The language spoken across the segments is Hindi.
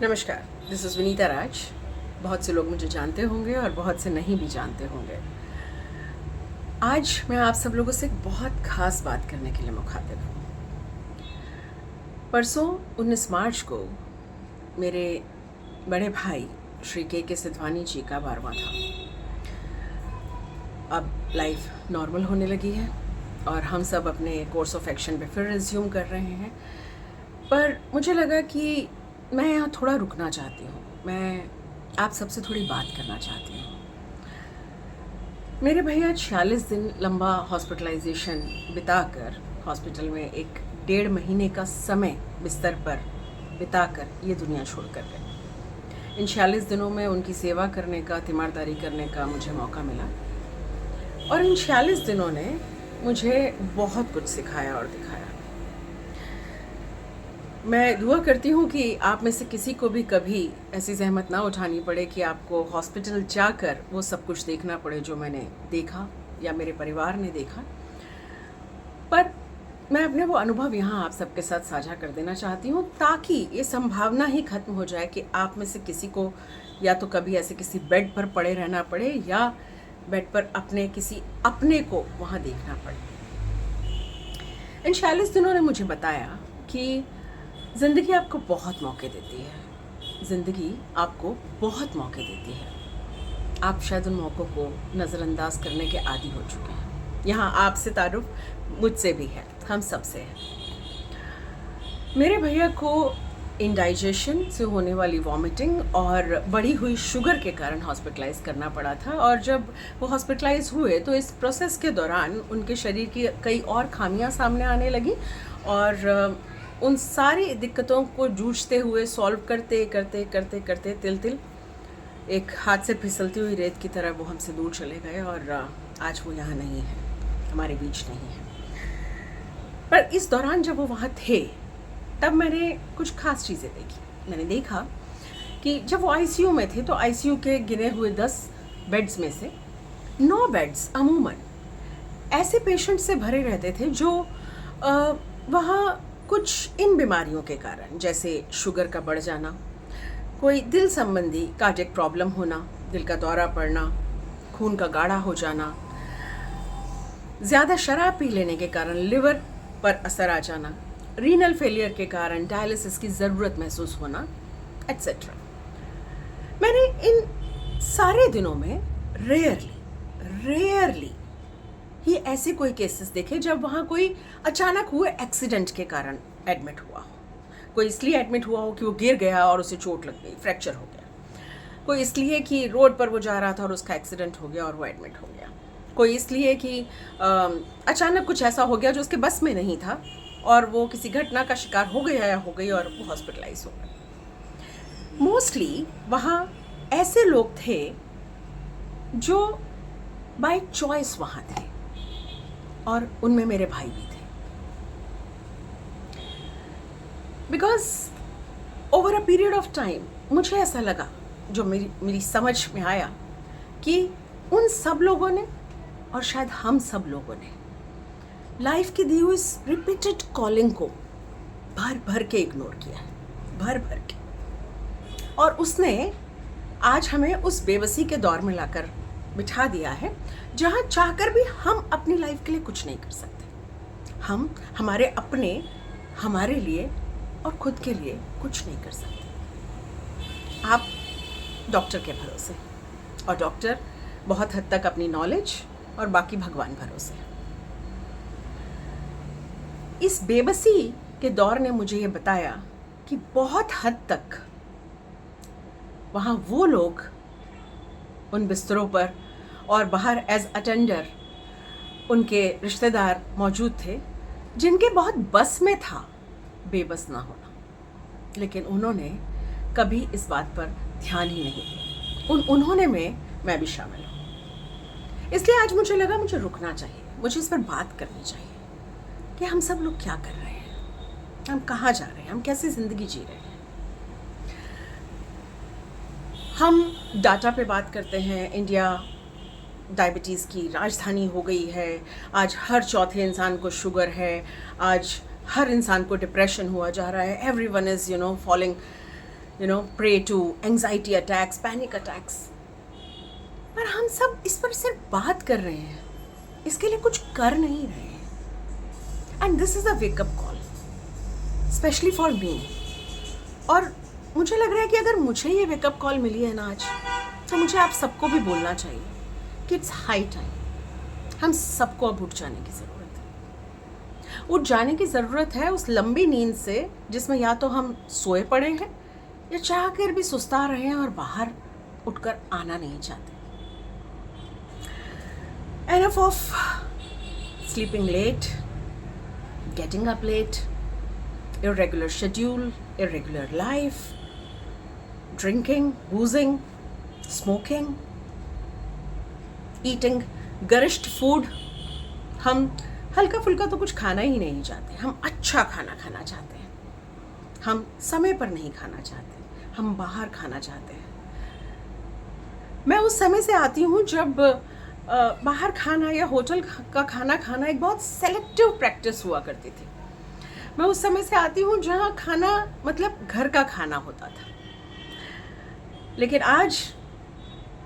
नमस्कार, दिस इज़ विनीता राज। बहुत से लोग मुझे जानते होंगे और बहुत से नहीं भी जानते होंगे। आज मैं आप सब लोगों से एक बहुत ख़ास बात करने के लिए मुखातिब हूँ। परसों 19 मार्च को मेरे बड़े भाई श्री के सिद्धवानी जी का 12वां था। अब लाइफ नॉर्मल होने लगी है और हम सब अपने कोर्स ऑफ एक्शन पे फिर रिज्यूम कर रहे हैं। पर मुझे लगा कि मैं यहाँ थोड़ा रुकना चाहती हूँ। मैं आप सबसे थोड़ी बात करना चाहती हूँ। मेरे भैया 46 दिन लंबा हॉस्पिटलाइजेशन बिताकर हॉस्पिटल में एक 1.5 महीने का समय बिस्तर पर बिताकर ये दुनिया छोड़ कर गए। इन 46 दिनों में उनकी सेवा करने का, तीमारदारी करने का मुझे मौका मिला और इन 46 दिनों ने मुझे बहुत कुछ सिखाया और दिखाया। मैं दुआ करती हूँ कि आप में से किसी को भी कभी ऐसी ज़हमत ना उठानी पड़े कि आपको हॉस्पिटल जाकर वो सब कुछ देखना पड़े जो मैंने देखा या मेरे परिवार ने देखा। पर मैं अपने वो अनुभव यहाँ आप सबके साथ साझा कर देना चाहती हूँ ताकि ये संभावना ही ख़त्म हो जाए कि आप में से किसी को या तो कभी ऐसे किसी बेड पर पड़े रहना पड़े या बेड पर अपने किसी अपने को वहाँ देखना पड़े। इन 46 दिनों ने मुझे बताया कि ज़िंदगी आपको बहुत मौके देती है। ज़िंदगी आपको बहुत मौके देती है। आप शायद उन मौक़ों को नज़रअंदाज करने के आदी हो चुके हैं। यहाँ आपसे तारुफ मुझसे भी है, हम सब से है। मेरे भैया को इंडाइजेशन से होने वाली वॉमिटिंग और बढ़ी हुई शुगर के कारण हॉस्पिटलाइज़ करना पड़ा था और जब वो हॉस्पिटलाइज़ हुए तो इस प्रोसेस के दौरान उनके शरीर की कई और खामियां सामने आने लगी और उन सारी दिक्कतों को जूझते हुए सॉल्व करते करते करते करते तिल एक हाथ से फिसलती हुई रेत की तरह वो हमसे दूर चले गए और आज वो यहाँ नहीं है, हमारे बीच नहीं है। पर इस दौरान जब वो वहाँ थे तब मैंने कुछ खास चीज़ें देखी। मैंने देखा कि जब वो आईसीयू में थे तो आईसीयू के गिने हुए 10 बेड्स में से 9 बेड्स अमूमन ऐसे पेशेंट से भरे रहते थे जो वहाँ कुछ इन बीमारियों के कारण, जैसे शुगर का बढ़ जाना, कोई दिल संबंधी कार्डियक प्रॉब्लम होना, दिल का दौरा पड़ना, खून का गाढ़ा हो जाना, ज़्यादा शराब पी लेने के कारण लिवर पर असर आ जाना, रीनल फेलियर के कारण डायलिसिस की ज़रूरत महसूस होना, एट्सेट्रा। मैंने इन सारे दिनों में रेयरली ही ऐसे कोई केसेस देखे जब वहाँ कोई अचानक हुए एक्सीडेंट के कारण एडमिट हुआ हो। कोई इसलिए एडमिट हुआ हो कि वो गिर गया और उसे चोट लग गई, फ्रैक्चर हो गया। कोई इसलिए कि रोड पर वो जा रहा था और उसका एक्सीडेंट हो गया और वो एडमिट हो गया। कोई इसलिए कि अचानक कुछ ऐसा हो गया जो उसके बस में नहीं था और वो किसी घटना का शिकार हो गया या हो गई और वो हॉस्पिटलाइज हो गए। मोस्टली वहाँ ऐसे लोग थे जो बाय चॉइस वहाँ थे और उनमें मेरे भाई भी थे। Because over a period of time मुझे ऐसा लगा, जो मेरी समझ में आया, कि उन सब लोगों ने और शायद हम सब लोगों ने लाइफ की दी हुई रिपीटेड कॉलिंग को भर भर के इग्नोर किया है, भर भर के। और उसने आज हमें उस बेबसी के दौर में लाकर बिठा दिया है जहाँ चाहकर भी हम अपनी लाइफ के लिए कुछ नहीं कर सकते। हम हमारे अपने, हमारे लिए और खुद के लिए कुछ नहीं कर सकते। आप डॉक्टर के भरोसे, और डॉक्टर बहुत हद तक अपनी नॉलेज और बाकी भगवान भरोसे। इस बेबसी के दौर ने मुझे ये बताया कि बहुत हद तक वहाँ वो लोग उन बिस्तरों पर और बाहर एज अटेंडर उनके रिश्तेदार मौजूद थे जिनके बहुत बस में था बेबस ना होना, लेकिन उन्होंने कभी इस बात पर ध्यान ही नहीं दिया। उन्होंने में मैं भी शामिल हूँ। इसलिए आज मुझे लगा मुझे रुकना चाहिए, मुझे इस पर बात करनी चाहिए कि हम सब लोग क्या कर रहे हैं, हम कहाँ जा रहे हैं, हम कैसी ज़िंदगी जी रहे हैं। हम डाटा पे बात करते हैं, इंडिया डायबिटीज़ की राजधानी हो गई है। आज हर चौथे इंसान को शुगर है, आज हर इंसान को डिप्रेशन हुआ जा रहा है। Everyone is falling prey to anxiety attacks, panic attacks. पर हम सब इस पर सिर्फ बात कर रहे हैं, इसके लिए कुछ कर नहीं रहे हैं। And this is a wake up call specially for me. और मुझे लग रहा है कि अगर मुझे ये वेकअप कॉल मिली है ना आज, तो मुझे आप सबको भी बोलना चाहिए कि इट्स हाई टाइम। हम सबको अब उठ जाने की ज़रूरत है। उठ जाने की ज़रूरत है उस लंबी नींद से जिसमें या तो हम सोए पड़े हैं या चाह कर भी सुस्ता रहे हैं और बाहर उठकर आना नहीं चाहते। Enough of sleeping late, getting up late, irregular schedule, irregular life, drinking, boozing, smoking, eating गरिष्ठ फूड। हम हल्का फुल्का तो कुछ खाना ही नहीं चाहते, हम अच्छा खाना खाना चाहते हैं। हम समय पर नहीं खाना चाहते, हम बाहर खाना चाहते हैं। मैं उस समय से आती हूँ जब बाहर खाना या होटल का खाना खाना एक बहुत सेलेक्टिव प्रैक्टिस हुआ करती थी। मैं उस समय से आती हूँ जहाँ खाना मतलब घर का खाना होता था। लेकिन आज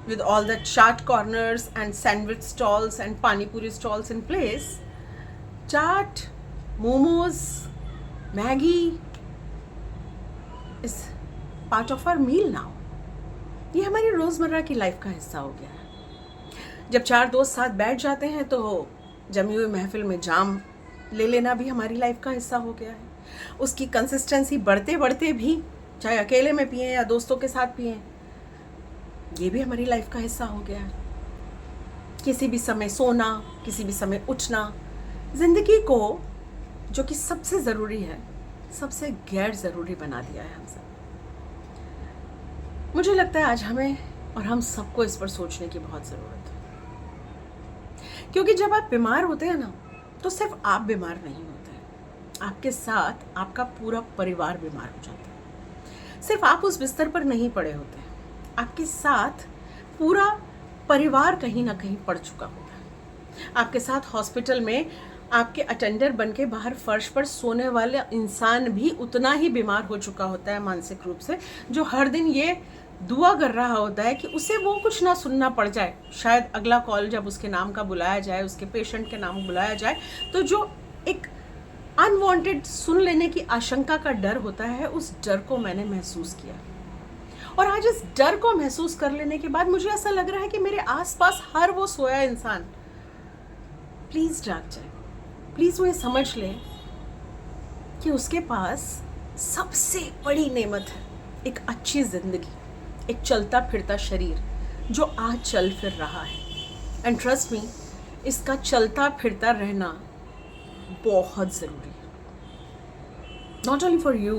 with all the chaat corners and sandwich stalls and pani puri stalls in place, chaat, momos, Maggi is part of our meal now. ये हमारी रोज़मर्रा की लाइफ का हिस्सा हो गया है। जब चार दोस्त साथ बैठ जाते हैं तो जमी हुई महफिल में जाम ले लेना भी हमारी लाइफ का हिस्सा हो गया है। उसकी कंसिस्टेंसी बढ़ते बढ़ते भी, चाहे अकेले में पिएं या दोस्तों के साथ पिएं, ये भी हमारी लाइफ का हिस्सा हो गया है। किसी भी समय सोना, किसी भी समय उठना, ज़िंदगी को जो कि सबसे ज़रूरी है, सबसे गैर ज़रूरी बना दिया है हम सब। मुझे लगता है आज हमें और हम सबको इस पर सोचने की बहुत ज़रूरत है। क्योंकि जब आप बीमार होते हैं ना, तो सिर्फ आप बीमार नहीं होते, आपके साथ आपका पूरा परिवार बीमार हो जाता है। सिर्फ आप उस बिस्तर पर नहीं पड़े होते, आपके साथ पूरा परिवार कहीं ना कहीं पड़ चुका होता है। आपके साथ हॉस्पिटल में आपके अटेंडर बन के बाहर फर्श पर सोने वाला इंसान भी उतना ही बीमार हो चुका होता है मानसिक रूप से, जो हर दिन ये दुआ कर रहा होता है कि उसे वो कुछ ना सुनना पड़ जाए। शायद अगला कॉल जब उसके नाम का बुलाया जाए, उसके पेशेंट के नाम बुलाया जाए, तो जो एक अनवांटेड सुन लेने की आशंका का डर होता है, उस डर को मैंने महसूस किया। और आज इस डर को महसूस कर लेने के बाद मुझे ऐसा लग रहा है कि मेरे आसपास हर वो सोया इंसान प्लीज़ जाग जाए, प्लीज़ वो ये समझ ले कि उसके पास सबसे बड़ी नेमत है एक अच्छी ज़िंदगी, एक चलता फिरता शरीर जो आज चल फिर रहा है। एंड ट्रस्ट मी, इसका चलता फिरता रहना बहुत ज़रूरी है, not only for you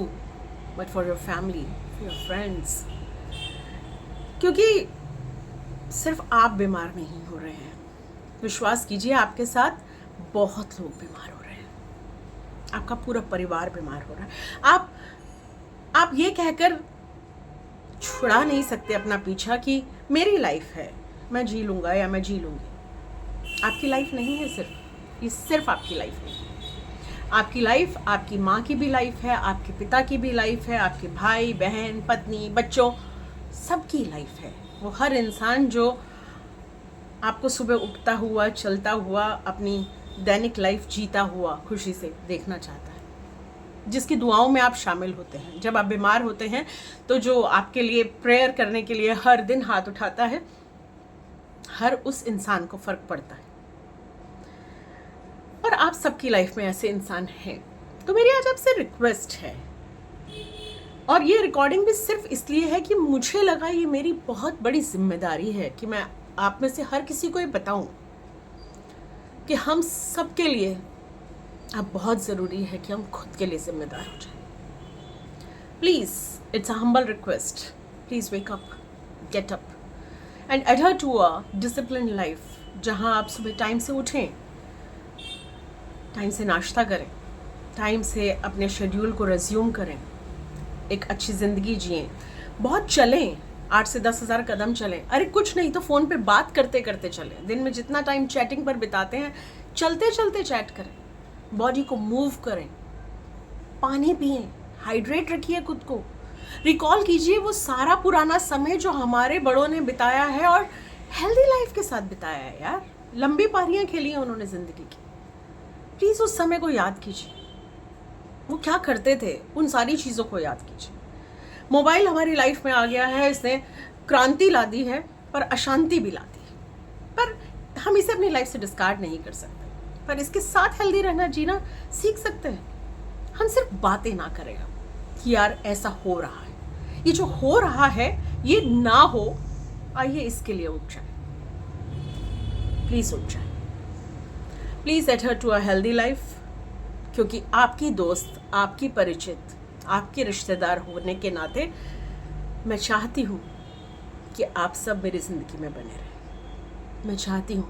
but for your family, for your friends. क्योंकि सिर्फ आप बीमार नहीं हो रहे हैं, विश्वास कीजिए आपके साथ बहुत लोग बीमार हो रहे हैं, आपका पूरा परिवार बीमार हो रहा है। आप ये कहकर छुड़ा नहीं सकते अपना पीछा कि मेरी लाइफ है, मैं जी लूँगा या मैं जी लूँगी। आपकी लाइफ नहीं है सिर्फ, ये सिर्फ आपकी लाइफ नहीं है। आपकी लाइफ आपकी माँ की भी लाइफ है, आपके पिता की भी लाइफ है, आपके भाई बहन पत्नी बच्चों सबकी लाइफ है। वो हर इंसान जो आपको सुबह उठता हुआ, चलता हुआ, अपनी दैनिक लाइफ जीता हुआ खुशी से देखना चाहता है, जिसकी दुआओं में आप शामिल होते हैं। जब आप बीमार होते हैं तो जो आपके लिए प्रेयर करने के लिए हर दिन हाथ उठाता है, हर उस इंसान को फ़र्क पड़ता है। और आप सबकी लाइफ में ऐसे इंसान हैं। तो मेरी आज आपसे रिक्वेस्ट है, और ये रिकॉर्डिंग भी सिर्फ इसलिए है कि मुझे लगा ये मेरी बहुत बड़ी जिम्मेदारी है कि मैं आप में से हर किसी को ये बताऊं कि हम सब के लिए अब बहुत ज़रूरी है कि हम खुद के लिए जिम्मेदार हो जाएं। Please, it's a humble request, please wake up, get up and adhere to a discipline life, जहां आप सुबह टाइम से उठें, टाइम से नाश्ता करें, टाइम से अपने शेड्यूल को रिज्यूम करें, एक अच्छी ज़िंदगी जिएं, बहुत चलें, 8 से 10 हज़ार कदम चलें। अरे कुछ नहीं तो फ़ोन पे बात करते करते चलें। दिन में जितना टाइम चैटिंग पर बिताते हैं, चलते चलते चैट करें, बॉडी को मूव करें, पानी पिएं, हाइड्रेट रखिए खुद को, रिकॉल कीजिए वो सारा पुराना समय जो हमारे बड़ों ने बिताया है और हेल्दी लाइफ के साथ बिताया है यार। लंबी पारियां खेली हैं उन्होंने ज़िंदगी की। प्लीज़ उस समय को याद कीजिए, वो क्या करते थे, उन सारी चीज़ों को याद कीजिए। मोबाइल हमारी लाइफ में आ गया है, इसने क्रांति ला दी है पर अशांति भी ला दी है। पर हम इसे अपनी लाइफ से डिस्कार्ड नहीं कर सकते, पर इसके साथ हेल्दी रहना जीना सीख सकते हैं। हम सिर्फ बातें ना करें कि यार ऐसा हो रहा है, ये जो हो रहा है ये ना हो, आइए इसके लिए उठ जाए, प्लीज़ उठ जाए, please adhere to a healthy life. क्योंकि आपकी दोस्त, आपकी परिचित, आपके रिश्तेदार होने के नाते मैं चाहती हूँ कि आप सब मेरी ज़िंदगी में बने रहें। मैं चाहती हूँ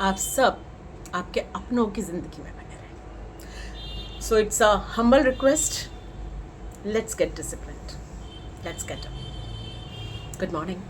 आप सब आपके अपनों की ज़िंदगी में बने रहें। So it's a humble request, let's get disciplined, let's get up. Good morning.